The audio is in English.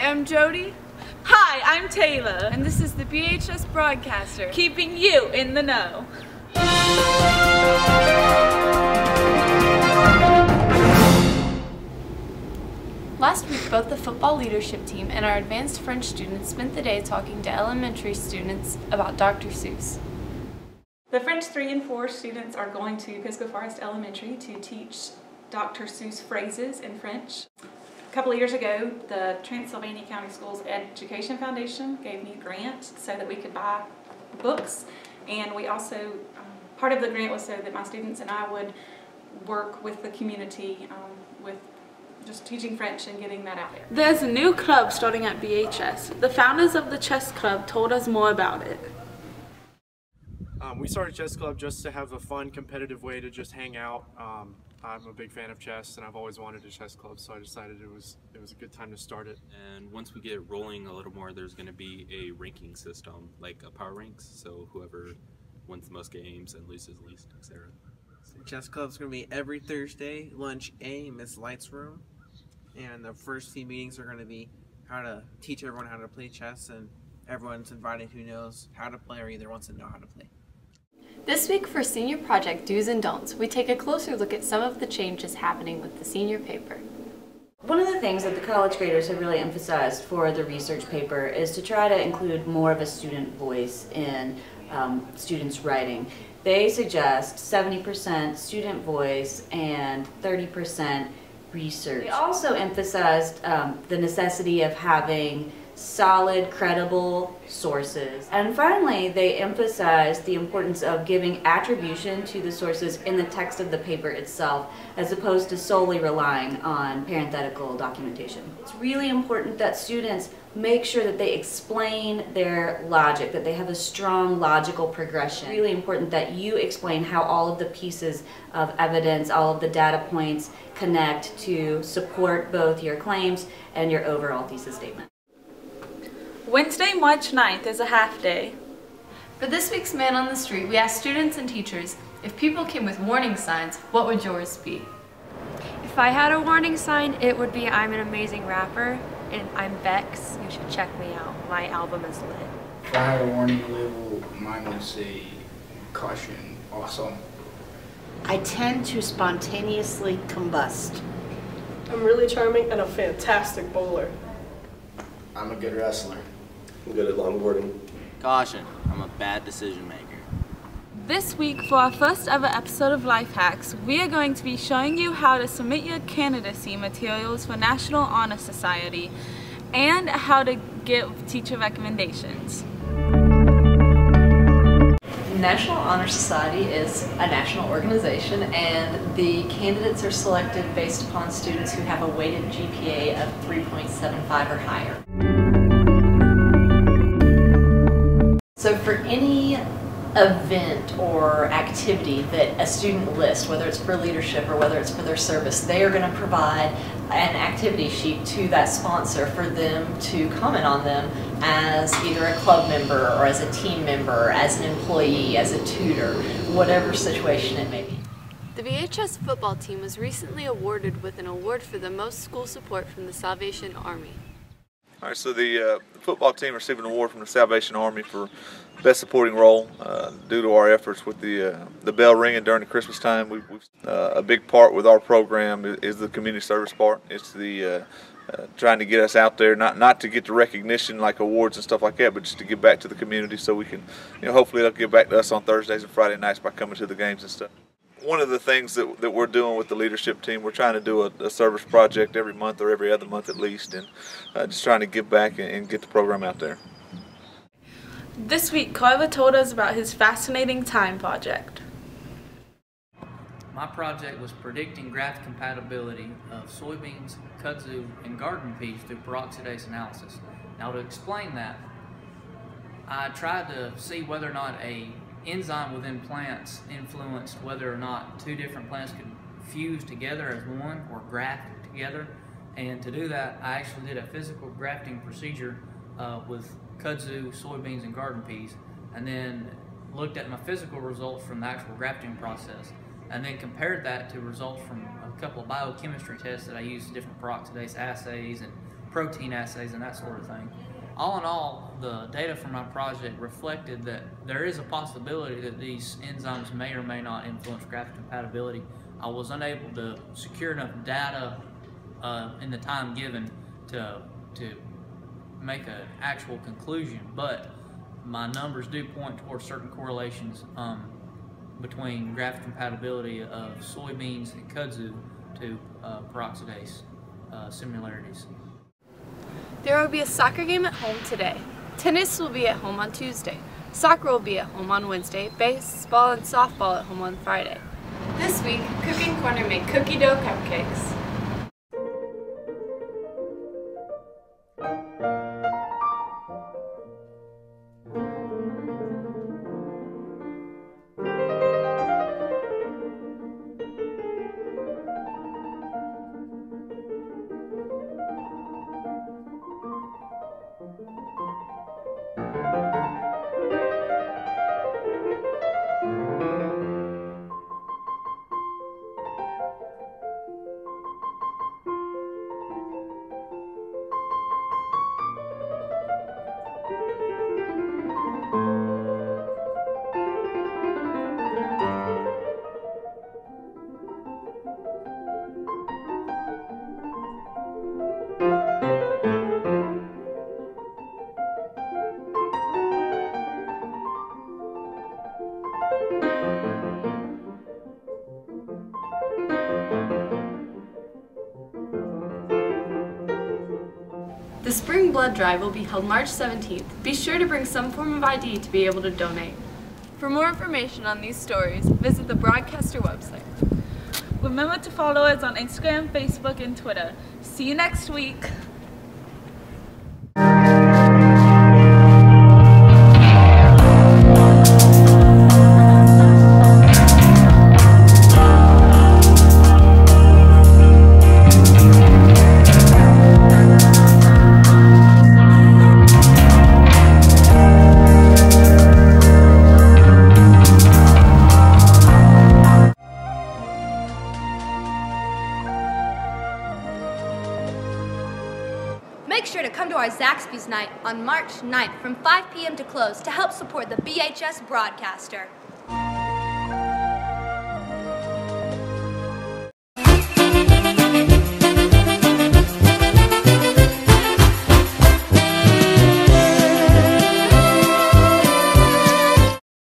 I'm Jody. Hi, I'm Taylor. And this is the BHS Broadcaster, keeping you in the know. Last week, both the football leadership team and our advanced French students spent the day talking to elementary students about Dr. Seuss. The French 3 and 4 students are going to Pisco Forest Elementary to teach Dr. Seuss phrases in French. A couple of years ago, the Transylvania County Schools Education Foundation gave me a grant so that we could buy books, and we also, part of the grant was so that my students and I would work with the community with just teaching French and getting that out there. There's a new club starting at BHS. The founders of the chess club told us more about it. We started Chess Club just to have a fun, competitive way to just hang out. I'm a big fan of chess, and I've always wanted a chess club, so I decided it was a good time to start it. And once we get rolling a little more, there's going to be a ranking system, like a power ranks, so whoever wins the most games and loses least, etc. Chess Club's going to be every Thursday, lunch A, Miss Light's room. And the first few meetings are going to be how to teach everyone how to play chess, and everyone's invited who knows how to play or either wants to know how to play. This week for Senior Project Do's and Don'ts, we take a closer look at some of the changes happening with the senior paper. One of the things that the college graders have really emphasized for the research paper is to try to include more of a student voice in students' writing. They suggest 70% student voice and 30% research. They also emphasized the necessity of having solid, credible sources. And finally, they emphasized the importance of giving attribution to the sources in the text of the paper itself, as opposed to solely relying on parenthetical documentation. It's really important that students make sure that they explain their logic, that they have a strong logical progression. It's really important that you explain how all of the pieces of evidence, all of the data points connect to support both your claims and your overall thesis statement. Wednesday, March 9th is a half day. For this week's Man on the Street, we asked students and teachers, if people came with warning signs, what would yours be? If I had a warning sign, it would be I'm an amazing rapper and I'm Bex. You should check me out. My album is lit. If I had a warning label, mine would say caution, awesome. I tend to spontaneously combust. I'm really charming and a fantastic bowler. I'm a good wrestler. I'm good at longboarding. Caution, I'm a bad decision maker. This week, for our first ever episode of Life Hacks, we are going to be showing you how to submit your candidacy materials for National Honor Society and how to give teacher recommendations. National Honor Society is a national organization, and the candidates are selected based upon students who have a weighted GPA of 3.75 or higher. So for any event or activity that a student lists, whether it's for leadership or whether it's for their service, they are going to provide an activity sheet to that sponsor for them to comment on them as either a club member or as a team member, as an employee, as a tutor, whatever situation it may be. The BHS football team was recently awarded with an award for the most school support from the Salvation Army. All right, so the football team received an award from the Salvation Army for Best Supporting Role due to our efforts with the bell ringing during the Christmas time. A big part with our program is the community service part. It's the trying to get us out there, not to get the recognition like awards and stuff like that, but just to give back to the community so we can, hopefully they'll give back to us on Thursdays and Friday nights by coming to the games and stuff. One of the things that we're doing with the leadership team, we're trying to do a service project every month or every other month at least, and just trying to give back and get the program out there. This week, Carver told us about his fascinating time project. My project was predicting graft compatibility of soybeans, kudzu, and garden peas through peroxidase analysis. Now to explain that, I tried to see whether or not an enzyme within plants influenced whether or not two different plants could fuse together as one or graft together. And to do that, I actually did a physical grafting procedure with kudzu, soybeans, and garden peas, and then looked at my physical results from the actual grafting process, and then compared that to results from a couple of biochemistry tests that I used, different peroxidase assays and protein assays and that sort of thing. All in all, the data from my project reflected that there is a possibility that these enzymes may or may not influence graft compatibility. I was unable to secure enough data in the time given to make an actual conclusion, but my numbers do point towards certain correlations between graft compatibility of soybeans and kudzu to peroxidase similarities. There will be a soccer game at home today. Tennis will be at home on Tuesday. Soccer will be at home on Wednesday. Baseball and softball at home on Friday. This week, Cooking Corner made cookie dough cupcakes. The Spring Blood Drive will be held March 17th. Be sure to bring some form of ID to be able to donate. For more information on these stories, visit the Broadcaster website. Remember to follow us on Instagram, Facebook, and Twitter. See you next week. Make sure to come to our Zaxby's night on March 9th from 5 p.m. to close to help support the BHS Broadcaster.